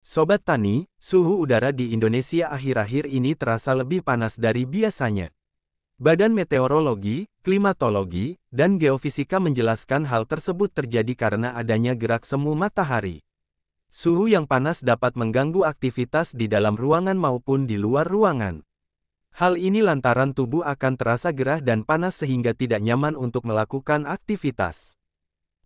Sobat Tani, suhu udara di Indonesia akhir-akhir ini terasa lebih panas dari biasanya. Badan Meteorologi, Klimatologi, dan Geofisika menjelaskan hal tersebut terjadi karena adanya gerak semu matahari. Suhu yang panas dapat mengganggu aktivitas di dalam ruangan maupun di luar ruangan. Hal ini lantaran tubuh akan terasa gerah dan panas sehingga tidak nyaman untuk melakukan aktivitas.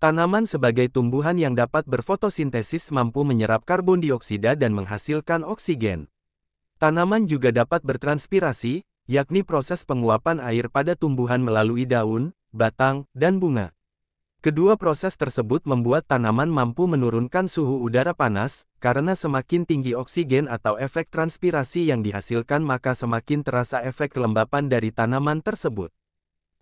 Tanaman sebagai tumbuhan yang dapat berfotosintesis mampu menyerap karbon dioksida dan menghasilkan oksigen. Tanaman juga dapat bertranspirasi, yakni proses penguapan air pada tumbuhan melalui daun, batang, dan bunga. Kedua proses tersebut membuat tanaman mampu menurunkan suhu udara panas, karena semakin tinggi oksigen atau efek transpirasi yang dihasilkan maka semakin terasa efek kelembapan dari tanaman tersebut.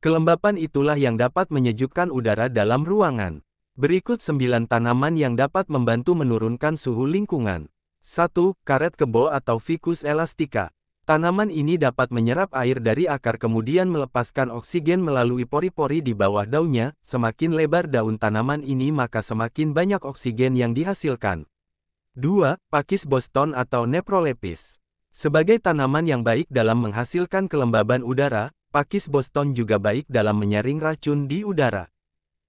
Kelembapan itulah yang dapat menyejukkan udara dalam ruangan. Berikut 9 tanaman yang dapat membantu menurunkan suhu lingkungan. 1. Karet kebo atau Ficus elastica. Tanaman ini dapat menyerap air dari akar kemudian melepaskan oksigen melalui pori-pori di bawah daunnya. Semakin lebar daun tanaman ini maka semakin banyak oksigen yang dihasilkan. 2. Pakis Boston atau Neprolepis. Sebagai tanaman yang baik dalam menghasilkan kelembaban udara, pakis Boston juga baik dalam menyaring racun di udara.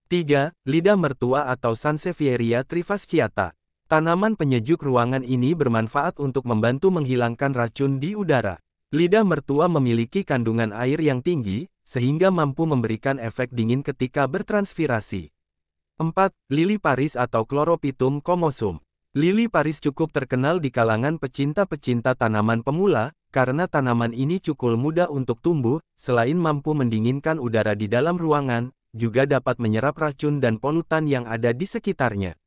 3. Lidah mertua atau Sansevieria trifasciata. Tanaman penyejuk ruangan ini bermanfaat untuk membantu menghilangkan racun di udara. Lidah mertua memiliki kandungan air yang tinggi, sehingga mampu memberikan efek dingin ketika bertranspirasi. 4. Lili Paris atau Chlorophytum comosum. Lili Paris cukup terkenal di kalangan pecinta-pecinta tanaman pemula, karena tanaman ini cukup mudah untuk tumbuh, selain mampu mendinginkan udara di dalam ruangan, juga dapat menyerap racun dan polutan yang ada di sekitarnya.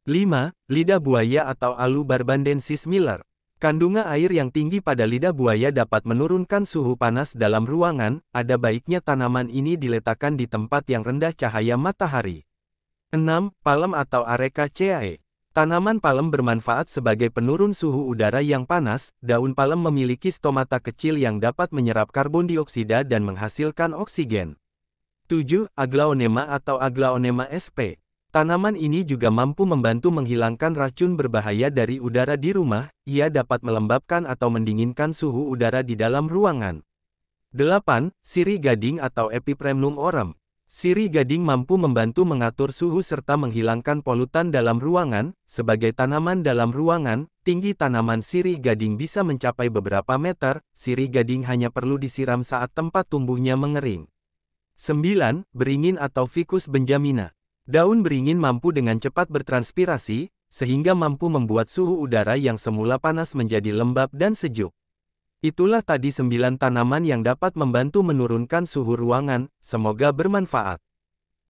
5. Lidah buaya atau Alubarbandensis Miller. Kandungan air yang tinggi pada lidah buaya dapat menurunkan suhu panas dalam ruangan, ada baiknya tanaman ini diletakkan di tempat yang rendah cahaya matahari. 6. Palem atau Arecaceae. Tanaman palem bermanfaat sebagai penurun suhu udara yang panas. Daun palem memiliki stomata kecil yang dapat menyerap karbon dioksida dan menghasilkan oksigen. 7. Aglaonema atau Aglaonema sp. Tanaman ini juga mampu membantu menghilangkan racun berbahaya dari udara di rumah. Ia dapat melembabkan atau mendinginkan suhu udara di dalam ruangan. 8. Sirih gading atau Epipremnum aurum. Sirih gading mampu membantu mengatur suhu serta menghilangkan polutan dalam ruangan. Sebagai tanaman dalam ruangan, tinggi tanaman sirih gading bisa mencapai beberapa meter. Sirih gading hanya perlu disiram saat tempat tumbuhnya mengering. 9. Beringin atau Ficus benjamina. Daun beringin mampu dengan cepat bertranspirasi, sehingga mampu membuat suhu udara yang semula panas menjadi lembab dan sejuk. Itulah tadi 9 tanaman yang dapat membantu menurunkan suhu ruangan, semoga bermanfaat.